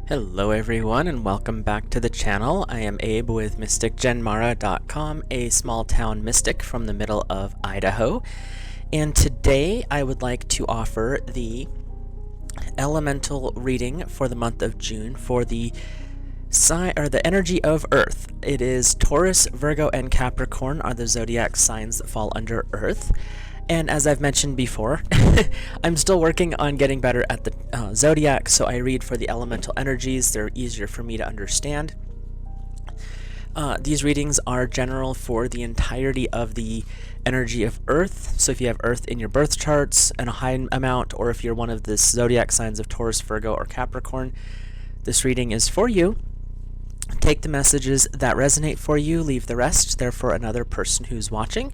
Hello everyone and welcome back to the channel. I am Abe with MysticGenmara.com, a small town mystic from the middle of Idaho. And today I would like to offer the elemental reading for the month of June for the energy of Earth. It is Taurus, Virgo, and Capricorn are the zodiac signs that fall under Earth. And as I've mentioned before, I'm still working on getting better at the zodiac, so I read for the elemental energies. They're easier for me to understand. These readings are general for the entirety of the energy of Earth. So if you have Earth in your birth charts and a high amount, or if you're one of the zodiac signs of Taurus, Virgo, or Capricorn, this reading is for you. Take the messages that resonate for you, leave the rest there for another person who's watching.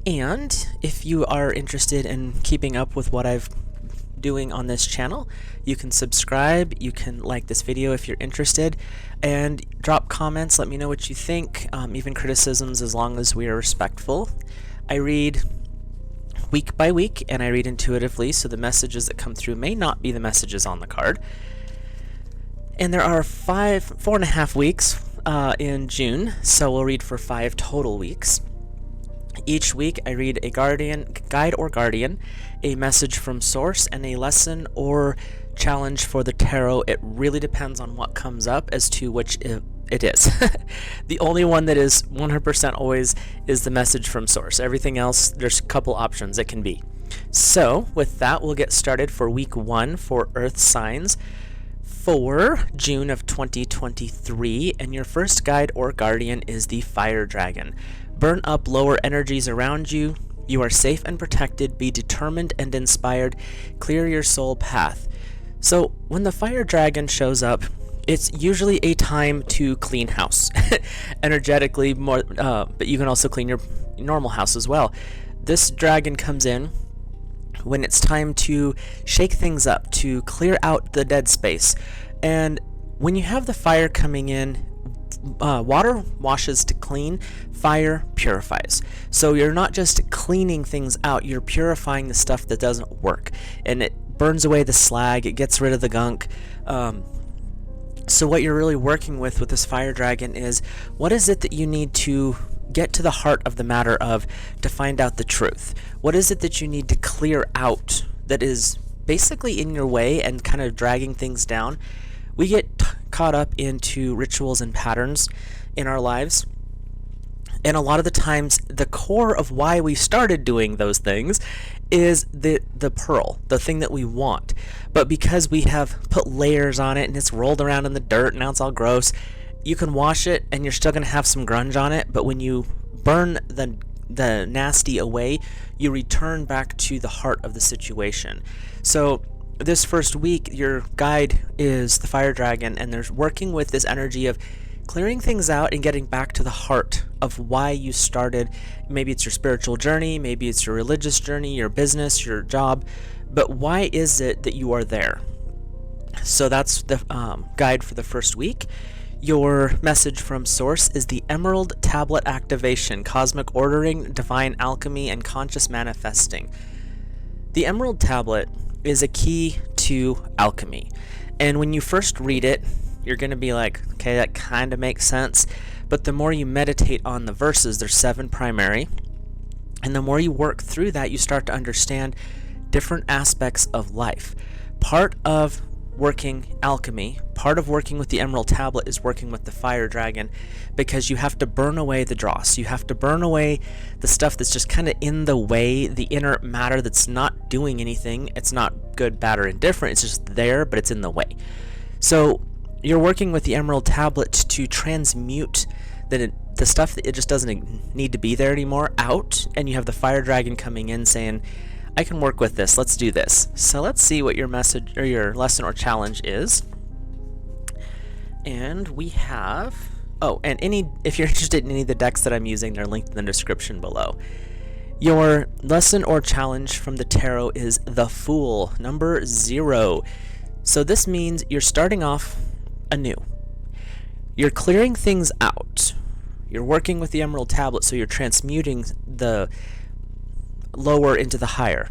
And if you are interested in keeping up with what I've doing on this channel, you can subscribe, you can like this video if you're interested, and drop comments, let me know what you think, even criticisms, as long as we are respectful. I read week by week, and I read intuitively, so the messages that come through may not be the messages on the card. And there are 4.5 weeks in June, so we'll read for 5 total weeks. Each week I read a guide or guardian, a message from source, and a lesson or challenge for the tarot. It really depends on what comes up as to which it is. The only one that is 100% always is the message from source. Everything else, there's a couple options it can be. So with that, we'll get started for week 1 for Earth signs for June of 2023, and your first guide or guardian is the Fire Dragon. Burn up lower energies around you. You are safe and protected. Be determined and inspired. Clear your soul path. So when the Fire Dragon shows up, it's usually a time to clean house. Energetically, more, but you can also clean your normal house as well. This dragon comes in when it's time to shake things up, to clear out the dead space. And when you have the fire coming in, water washes to clean, fire purifies. So you're not just cleaning things out, you're purifying the stuff that doesn't work. And it burns away the slag, it gets rid of the gunk. So what you're really working with this fire dragon is, what is it that you need to get to the heart of the matter of to find out the truth? What is it that you need to clear out that is basically in your way and kind of dragging things down? We get caught up into rituals and patterns in our lives, and a lot of the times the core of why we started doing those things is the pearl, the thing that we want. But because we have put layers on it and it's rolled around in the dirt and now it's all gross, you can wash it and you're still going to have some grunge on it, but when you burn the nasty away, you return back to the heart of the situation. So this first week, your guide is the Fire Dragon, and there's working with this energy of clearing things out and getting back to the heart of why you started. Maybe it's your spiritual journey, maybe it's your religious journey, your business, your job, but why is it that you are there? So that's the guide for the first week. Your message from source is the Emerald Tablet Activation, Cosmic Ordering, Divine Alchemy, and Conscious Manifesting. The Emerald Tablet is a key to alchemy, and when you first read it, you're going to be like, okay, that kind of makes sense. But the more you meditate on the verses, there's 7 primary, and the more you work through that, you start to understand different aspects of life. Part of working alchemy, part of working with the Emerald Tablet is working with the Fire Dragon, because you have to burn away the dross. You have to burn away the stuff that's just kind of in the way, the inner matter that's not doing anything. It's not good, bad, or indifferent. It's just there, but it's in the way. So you're working with the Emerald Tablet to transmute the stuff that it just doesn't need to be there anymore out, and you have the Fire Dragon coming in saying, I can work with this, let's do this. So let's see what your message or your lesson or challenge is. And we have, and if you're interested in any of the decks that I'm using, they're linked in the description below. Your lesson or challenge from the tarot is the Fool, number 0. So this means you're starting off anew. You're clearing things out. You're working with the Emerald Tablet, so you're transmuting the lower into the higher.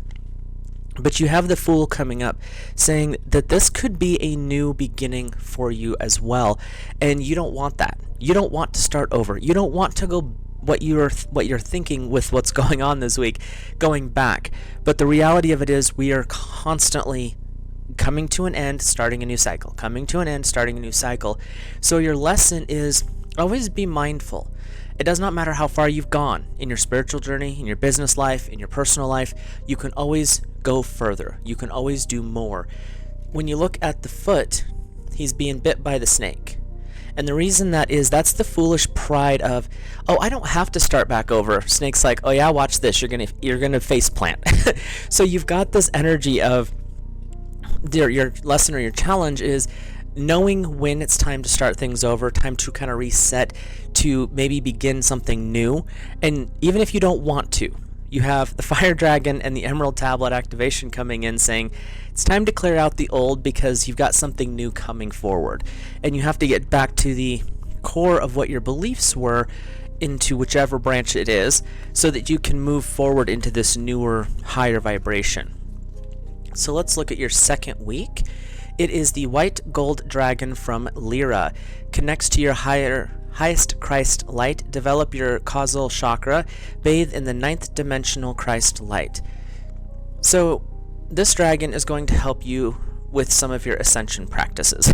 But you have the Fool coming up saying that this could be a new beginning for you as well. And you don't want that. You don't want to start over. You don't want to go what you're thinking with what's going on this week, going back. But the reality of it is we are constantly coming to an end, starting a new cycle, coming to an end, starting a new cycle. So your lesson is always be mindful. It does not matter how far you've gone in your spiritual journey, in your business life, in your personal life, you can always go further. You can always do more. When you look at the foot, he's being bit by the snake. And the reason that is, that's the foolish pride of, oh, I don't have to start back over. Snake's like, oh yeah, watch this. You're gonna face plant. So you've got this energy of your lesson or your challenge is knowing when it's time to start things over, time to kind of reset, to maybe begin something new. And even if you don't want to, you have the Fire Dragon and the Emerald Tablet activation coming in saying it's time to clear out the old because you've got something new coming forward. And you have to get back to the core of what your beliefs were into whichever branch it is so that you can move forward into this newer, higher vibration. So let's look at your second week. It is the White Gold Dragon from Lyra. Connects to your highest Christ light. Develop your causal chakra. Bathe in the 9th dimensional Christ light. So this dragon is going to help you with some of your ascension practices.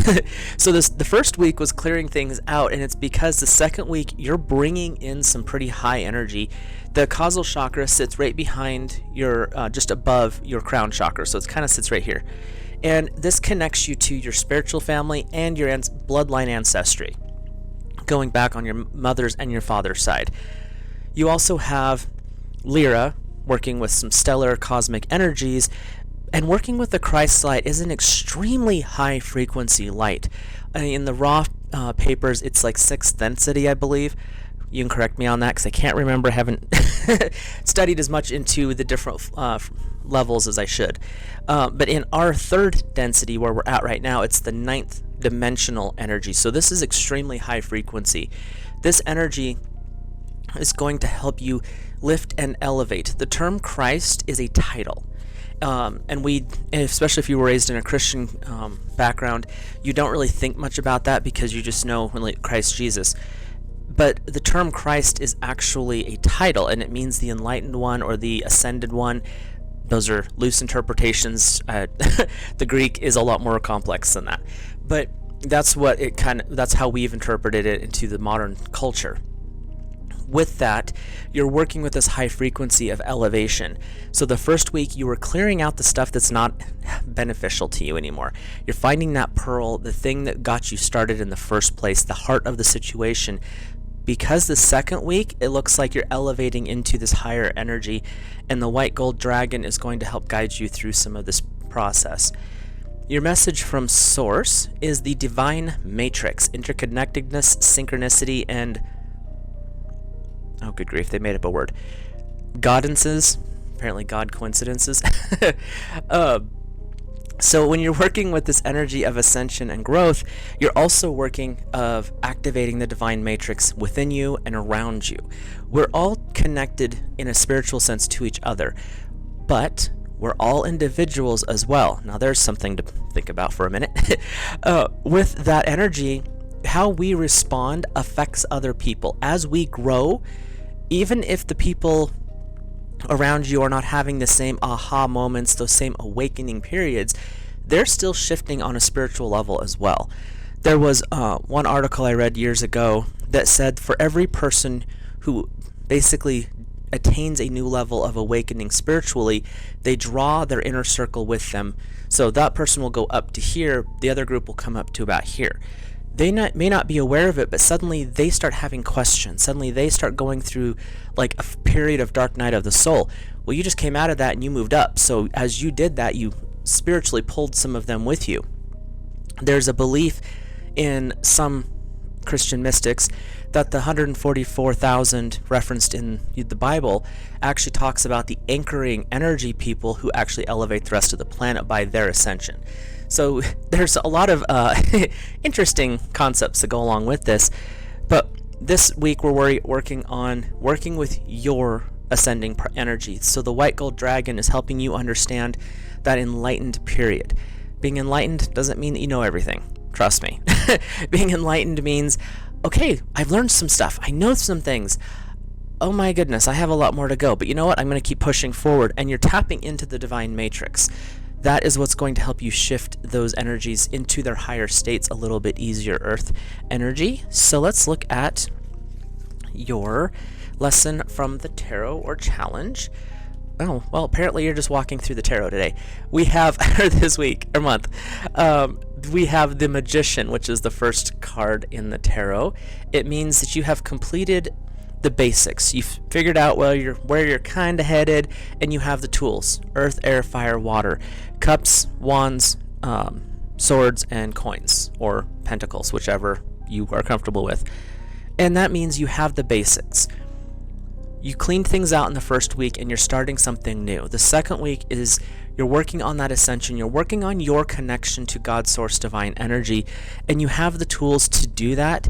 So the first week was clearing things out, and it's because the second week you're bringing in some pretty high energy. The causal chakra sits right behind your, just above your crown chakra, so it kind of sits right here. And this connects you to your spiritual family and your bloodline ancestry, going back on your mother's and your father's side. You also have Lyra working with some stellar cosmic energies, and working with the Christ light is an extremely high frequency light. In the raw papers, it's like 6th density, I believe. You can correct me on that because I can't remember. I haven't studied as much into the different levels as I should. But in our 3rd density, where we're at right now, it's the 9th dimensional energy. So this is extremely high frequency. This energy is going to help you lift and elevate. The term Christ is a title. And especially if you were raised in a Christian background, you don't really think much about that because you just know Christ Jesus. But the term Christ is actually a title, and it means the enlightened one or the ascended one. Those are loose interpretations. The Greek is a lot more complex than that. But that's how we've interpreted it into the modern culture. With that, you're working with this high frequency of elevation. So the first week you were clearing out the stuff that's not beneficial to you anymore. You're finding that pearl, the thing that got you started in the first place, the heart of the situation. Because the second week, it looks like you're elevating into this higher energy, and the White Gold Dragon is going to help guide you through some of this process. Your message from Source is the Divine Matrix, interconnectedness, synchronicity, and oh, good grief, they made up a word. Godiences, apparently God coincidences. So when you're working with this energy of ascension and growth, you're also working of activating the divine matrix within you and around you. We're all connected in a spiritual sense to each other, but we're all individuals as well. Now there's something to think about for a minute. With that energy, how we respond affects other people. As we grow, even if the people around you are not having the same aha moments, those same awakening periods, they're still shifting on a spiritual level as well. There was one article I read years ago that said for every person who basically attains a new level of awakening spiritually, they draw their inner circle with them. So that person will go up to here, the other group will come up to about here. They may not be aware of it, but suddenly they start having questions. Suddenly they start going through like a period of dark night of the soul. Well, you just came out of that and you moved up. So as you did that, you spiritually pulled some of them with you. There's a belief in some Christian mystics that the 144,000 referenced in the Bible actually talks about the anchoring energy people who actually elevate the rest of the planet by their ascension. So there's a lot of interesting concepts that go along with this. But this week we're working with your ascending energy. So the White Gold Dragon is helping you understand that enlightened period. Being enlightened doesn't mean that you know everything. Trust me. Being enlightened means, okay, I've learned some stuff. I know some things. Oh my goodness, I have a lot more to go. But you know what? I'm going to keep pushing forward. And you're tapping into the divine matrix. That is what's going to help you shift those energies into their higher states a little bit easier, Earth energy. So let's look at your lesson from the tarot or challenge. Oh, well, apparently you're just walking through the tarot today. We have, or this week, or month, we have the Magician, which is the first card in the tarot. It means that you have completed the basics. You've figured out where you're kind of headed, and you have the tools: earth, air, fire, water, cups, wands, swords, and coins, or pentacles, whichever you are comfortable with. And that means you have the basics. You cleaned things out in the first week and you're starting something new. The second week is you're working on that ascension. You're working on your connection to God's source, divine energy, and you have the tools to do that.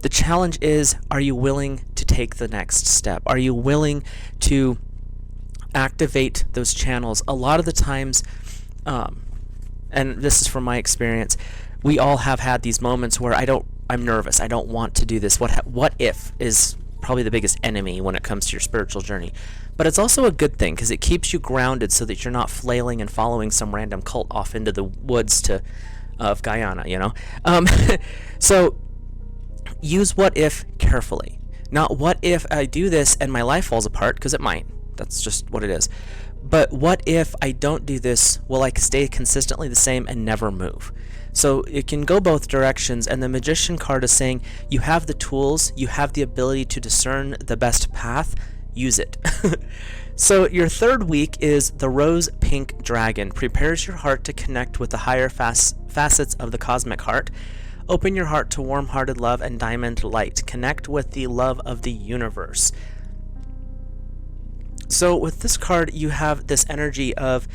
The challenge is, are you willing to take the next step? Are you willing to activate those channels? A lot of the times, and this is from my experience, we all have had these moments where I'm nervous. I don't want to do this. What if is probably the biggest enemy when it comes to your spiritual journey. But it's also a good thing because it keeps you grounded so that you're not flailing and following some random cult off into the woods of Guyana, you know? So use what if carefully. Not what if I do this and my life falls apart, because it might. That's just what it is. But what if I don't do this? Will I stay consistently the same and never move? So it can go both directions, and the Magician card is saying you have the tools, you have the ability to discern the best path, use it. So your third week is the Rose Pink Dragon. Prepares your heart to connect with the higher facets of the cosmic heart. Open your heart to warm-hearted love and diamond light. Connect with the love of the universe. So with this card, you have this energy of,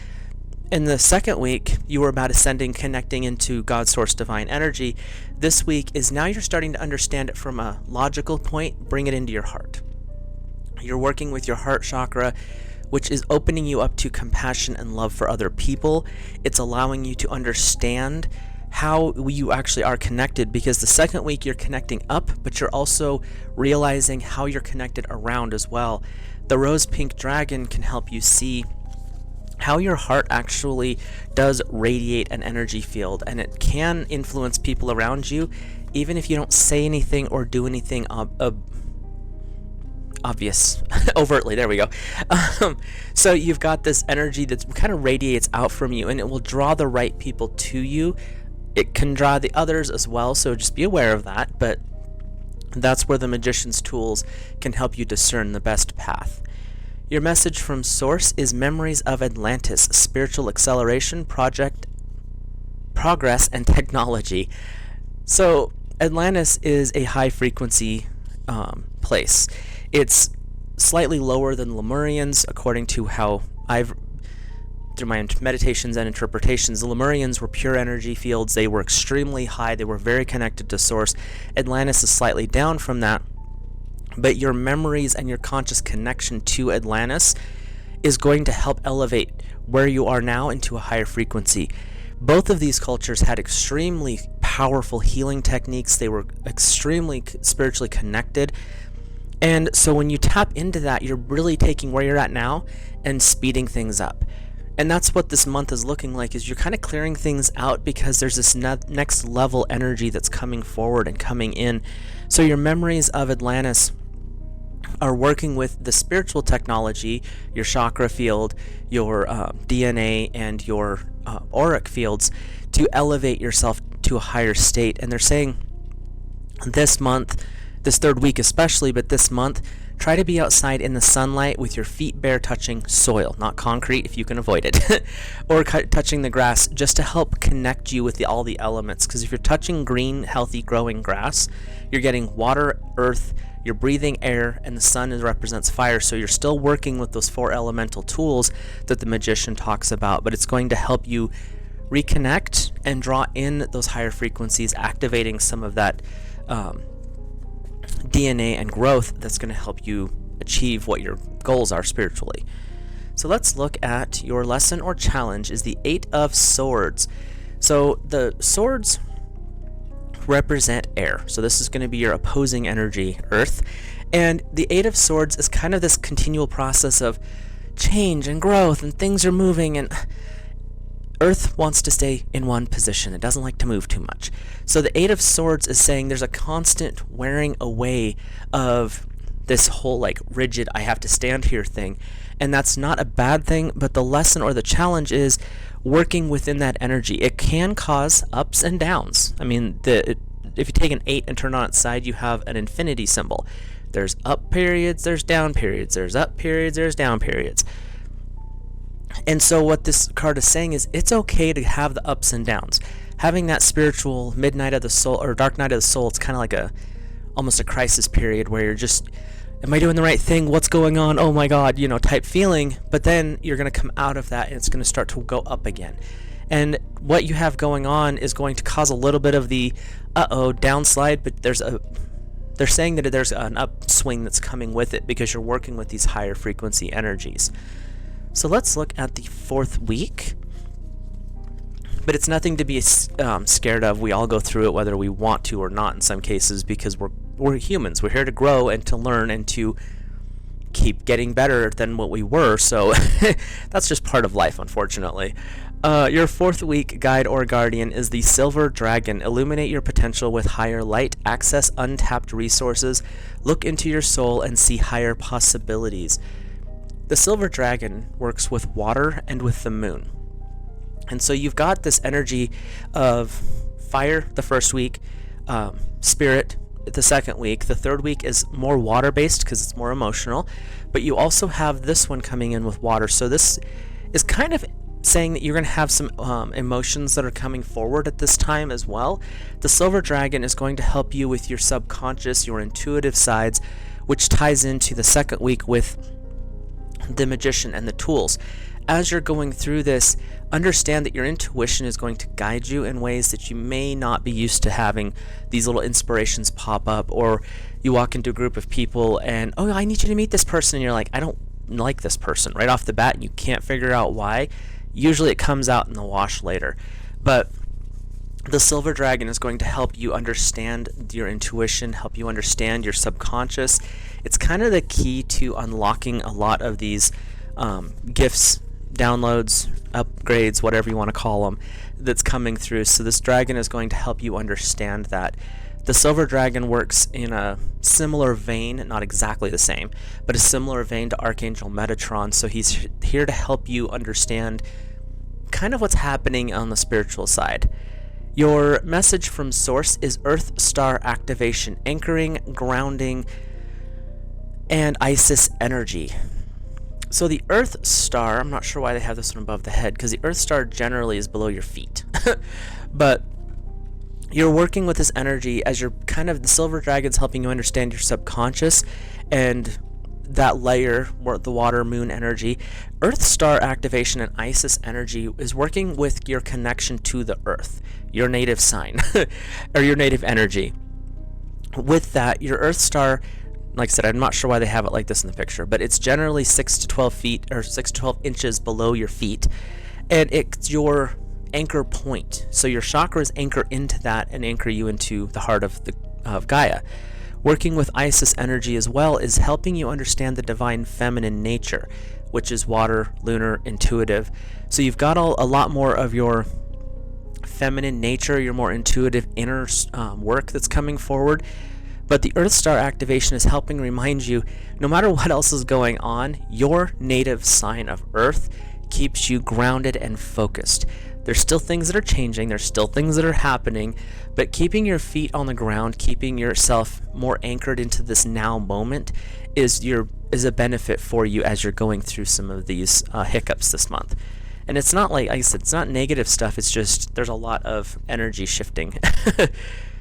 in the second week, you were about ascending, connecting into God's source, divine energy. This week is now you're starting to understand it from a logical point, bring it into your heart. You're working with your heart chakra, which is opening you up to compassion and love for other people. It's allowing you to understand how you actually are connected, because the second week you're connecting up, but you're also realizing how you're connected around as well. The Rose Pink Dragon can help you see how your heart actually does radiate an energy field, and it can influence people around you even if you don't say anything or do anything obvious overtly. There we go. So you've got this energy that kind of radiates out from you, and it will draw the right people to you. It can draw the others as well, so just be aware of that, but that's where the Magician's tools can help you discern the best path. Your message from Source is Memories of Atlantis, Spiritual Acceleration, Project, Progress, and Technology. So Atlantis is a high-frequency place. It's slightly lower than Lemurians, according to how through my meditations and interpretations. The Lemurians were pure energy fields. They were extremely high. They were very connected to Source. Atlantis is slightly down from that. But your memories and your conscious connection to Atlantis is going to help elevate where you are now into a higher frequency. Both of these cultures had extremely powerful healing techniques. They were extremely spiritually connected. And so when you tap into that, you're really taking where you're at now and speeding things up. And that's what this month is looking like, is you're kind of clearing things out because there's this next level energy that's coming forward and coming in. So your memories of Atlantis are working with the spiritual technology, your chakra field, your DNA, and your auric fields to elevate yourself to a higher state. And they're saying this month, this third week especially, but this month, try to be outside in the sunlight with your feet bare touching soil, not concrete if you can avoid it, or touching the grass, just to help connect you with all the elements. Because if you're touching green, healthy, growing grass, you're getting water, earth, you're breathing air, and the sun represents fire. So you're still working with those 4 elemental tools that the Magician talks about, but it's going to help you reconnect and draw in those higher frequencies, activating some of that DNA and growth that's going to help you achieve what your goals are spiritually. So let's look at your lesson or challenge is the Eight of Swords. So the swords represent air. So this is going to be your opposing energy, Earth. And the Eight of Swords is kind of this continual process of change and growth, and things are moving, and Earth wants to stay in one position. It doesn't like to move too much. So the Eight of Swords is saying there's a constant wearing away of this whole like rigid, I have to stand here thing. And that's not a bad thing, but the lesson or the challenge is working within that energy. It can cause ups and downs. I mean, if you take an 8 and turn it on its side, you have an infinity symbol. There's up periods, there's down periods, there's up periods, there's down periods. And so what this card is saying is it's okay to have the ups and downs. Having that spiritual midnight of the soul or dark night of the soul, it's kind of like almost a crisis period where you're just, am I doing the right thing? What's going on? Oh my God, type feeling. But then you're going to come out of that and it's going to start to go up again. And what you have going on is going to cause a little bit of the downslide, but they're saying that there's an upswing that's coming with it because you're working with these higher frequency energies. So let's look at the 4th week. But it's nothing to be scared of. We all go through it whether we want to or not in some cases because we're humans. We're here to grow and to learn and to keep getting better than what we were. So that's just part of life, unfortunately. Your 4th week guide or guardian is the Silver Dragon. Illuminate your potential with higher light, access untapped resources, look into your soul, and see higher possibilities. The Silver Dragon works with water and with the moon. And so you've got this energy of fire the 1st week, spirit the 2nd week. The 3rd week is more water-based because it's more emotional. But you also have this one coming in with water. So this is kind of saying that you're going to have some emotions that are coming forward at this time as well. The Silver Dragon is going to help you with your subconscious, your intuitive sides, which ties into the 2nd week with the Magician and the tools. As you're going through this, understand that your intuition is going to guide you in ways that you may not be used to having these little inspirations pop up, or you walk into a group of people and, oh, I need you to meet this person, and you're like, I don't like this person right off the bat, and you can't figure out why. Usually it comes out in the wash later. But the Silver Dragon is going to help you understand your intuition, help you understand your subconscious. It's kind of the key to unlocking a lot of these gifts, downloads, upgrades, whatever you want to call them, that's coming through. So this dragon is going to help you understand that. The Silver Dragon works in a similar vein, not exactly the same, but a similar vein to Archangel Metatron. So he's here to help you understand kind of what's happening on the spiritual side. Your message from Source is Earth Star activation, anchoring, grounding, and Isis energy. So the Earth Star, I'm not sure why they have this one above the head, because the Earth Star generally is below your feet. But you're working with this energy as you're the Silver Dragon's helping you understand your subconscious and that layer, the water moon energy. Earth Star activation and Isis energy is working with your connection to the Earth, your native sign, or your native energy. With that, your Earth Star, like I said, I'm not sure why they have it like this in the picture, but it's generally 6 to 12 feet or 6 to 12 inches below your feet, and it's your anchor point. So your chakras anchor into that and anchor you into the heart of Gaia. Working with Isis energy as well is helping you understand the divine feminine nature, which is water, lunar, intuitive. So you've got a lot more of your feminine nature, your more intuitive inner work that's coming forward. But the Earth Star activation is helping remind you, no matter what else is going on, your native sign of Earth keeps you grounded and focused. There's still things that are changing, there's still things that are happening, but keeping your feet on the ground, keeping yourself more anchored into this now moment is a benefit for you as you're going through some of these hiccups this month. And it's not like I said, it's not negative stuff, it's just there's a lot of energy shifting.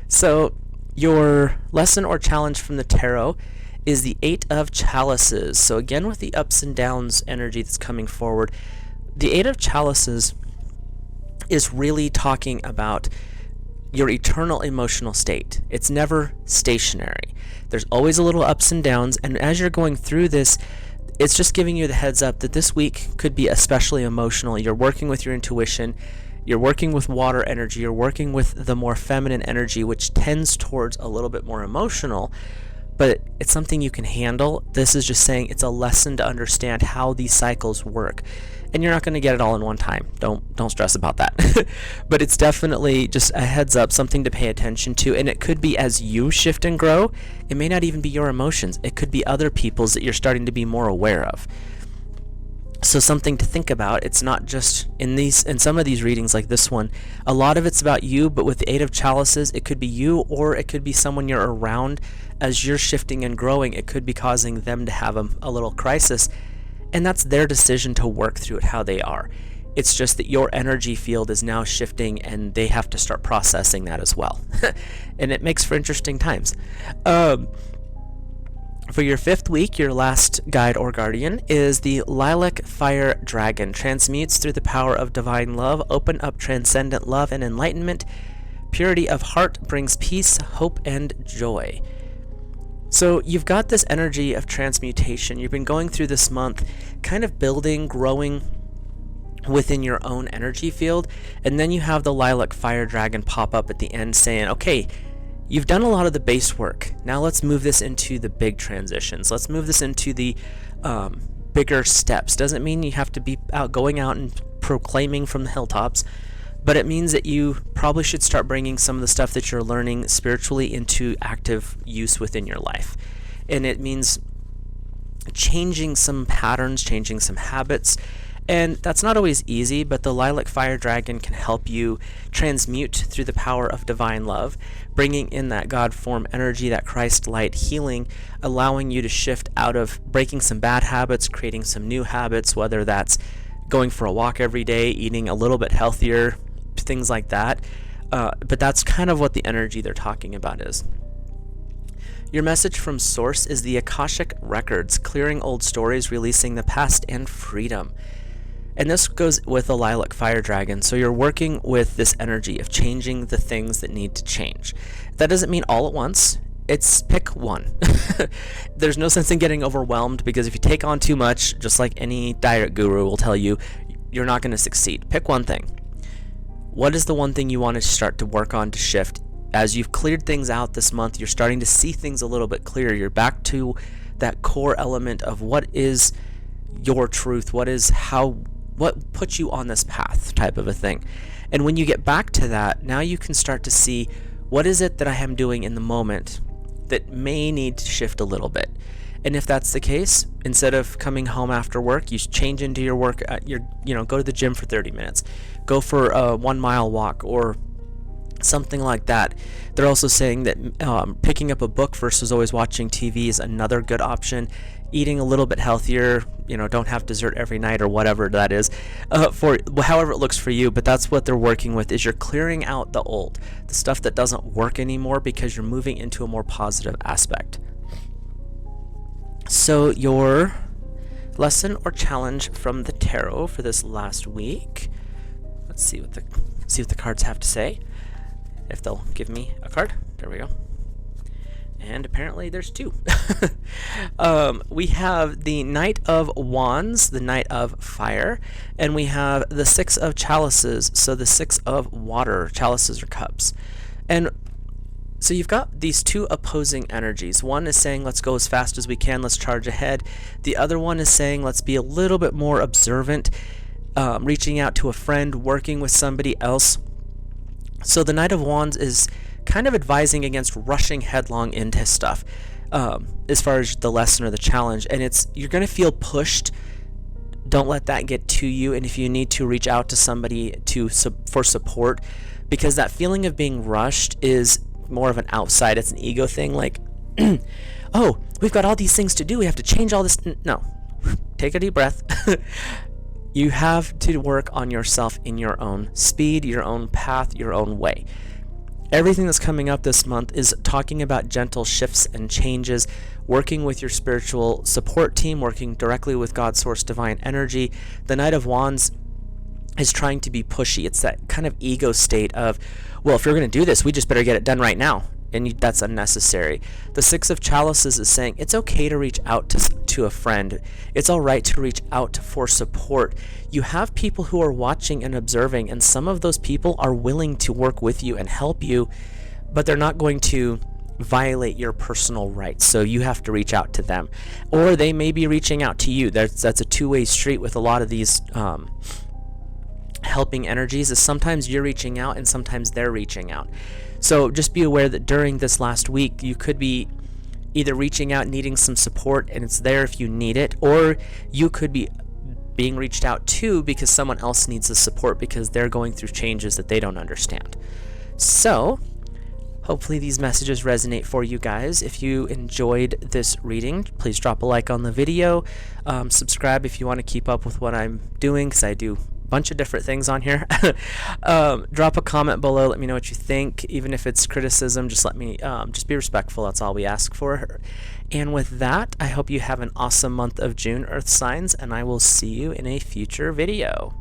So your lesson or challenge from the tarot is the Eight of Chalices. So again, with the ups and downs energy that's coming forward, the Eight of Chalices is really talking about your eternal emotional state. It's never stationary. There's always a little ups and downs, and as you're going through this, it's just giving you the heads up that this week could be especially emotional. You're working with your intuition, you're working with water energy, you're working with the more feminine energy, which tends towards a little bit more emotional, but it's something you can handle. This is just saying it's a lesson to understand how these cycles work. And you're not going to get it all in one time. Don't stress about that. But it's definitely just a heads up, something to pay attention to. And it could be as you shift and grow. It may not even be your emotions. It could be other people's that you're starting to be more aware of. So something to think about. It's not just in some of these readings like this one, a lot of it's about you, but with the Eight of Chalices, it could be you, or it could be someone you're around as you're shifting and growing. It could be causing them to have a little crisis. And that's their decision to work through it how they are. It's just that your energy field is now shifting and they have to start processing that as well. And it makes for interesting times. For your 5th week, your last guide or guardian is the Lilac Fire Dragon. Transmutes through the power of divine love, open up transcendent love and enlightenment. Purity of heart brings peace, hope, and joy. So you've got this energy of transmutation. You've been going through this month kind of building, growing within your own energy field. And then you have the Lilac Fire Dragon pop up at the end saying, okay, you've done a lot of the base work. Now let's move this into the big transitions. Let's move this into the bigger steps. Doesn't mean you have to be going out and proclaiming from the hilltops. But it means that you probably should start bringing some of the stuff that you're learning spiritually into active use within your life. And it means changing some patterns, changing some habits. And that's not always easy, but the Lilac Fire Dragon can help you transmute through the power of divine love, bringing in that God form energy, that Christ light healing, allowing you to shift out of breaking some bad habits, creating some new habits, whether that's going for a walk every day, eating a little bit healthier, things like that. But that's kind of what the energy they're talking about is. Your message from Source is the Akashic Records, clearing old stories, releasing the past, and freedom. And this goes with the Lilac Fire Dragon. So you're working with this energy of changing the things that need to change. That doesn't mean all at once. It's pick one. There's no sense in getting overwhelmed, because if you take on too much, just like any diet guru will tell you, you're not going to succeed. Pick one thing. What is the one thing you want to start to work on to shift? As you've cleared things out this month, you're starting to see things a little bit clearer. You're back to that core element of what is your truth, what puts you on this path type of a thing. And when you get back to that, now you can start to see, what is it that I am doing in the moment that may need to shift a little bit? And if that's the case, instead of coming home after work, you change into your work, go to the gym for 30 minutes, go for a 1 mile walk or something like that. They're also saying that picking up a book versus always watching TV is another good option. Eating a little bit healthier, don't have dessert every night or whatever that is, for however it looks for you. But that's what they're working with, is you're clearing out the old, the stuff that doesn't work anymore, because you're moving into a more positive aspect. So your lesson or challenge from the tarot for this last week. Let's see what the cards have to say. If they'll give me a card. There we go. And apparently there's 2. We have the Knight of Wands, the Knight of Fire, and we have the 6 of Chalices, so the 6 of Water. Chalices are cups. And so you've got these 2 opposing energies. One is saying, let's go as fast as we can, let's charge ahead. The other one is saying, let's be a little bit more observant, reaching out to a friend, working with somebody else. So the Knight of Wands is kind of advising against rushing headlong into stuff, as far as the lesson or the challenge. And you're going to feel pushed. Don't let that get to you. And if you need to, reach out to somebody for support, because that feeling of being rushed is more of an outside. It's an ego thing, like, oh, we've got all these things to do, we have to change all this. No, take a deep breath. You have to work on yourself in your own speed, your own path, your own way. Everything that's coming up this month is talking about gentle shifts and changes, working with your spiritual support team, working directly with God's source divine energy. The Knight of Wands is trying to be pushy. It's that kind of ego state of, well, if you're going to do this, we just better get it done right now. And that's unnecessary. The 6 of Chalices is saying it's okay to reach out to to a friend. It's all right to reach out for support. You have people who are watching and observing, and some of those people are willing to work with you and help you, but they're not going to violate your personal rights, so you have to reach out to them, or they may be reaching out to you. That's a two-way street with a lot of these helping energies, is sometimes you're reaching out and sometimes they're reaching out. So just be aware that during this last week you could be either reaching out needing some support and it's there if you need it, or you could be being reached out to because someone else needs the support because they're going through changes that they don't understand. So hopefully these messages resonate for you guys. If you enjoyed this reading, please drop a like on the video. Subscribe if you want to keep up with what I'm doing, because I do a bunch of different things on here. Drop a comment below. Let me know what you think. Even if it's criticism, just let me, just be respectful. That's all we ask for. And with that, I hope you have an awesome month of June, Earth signs, and I will see you in a future video.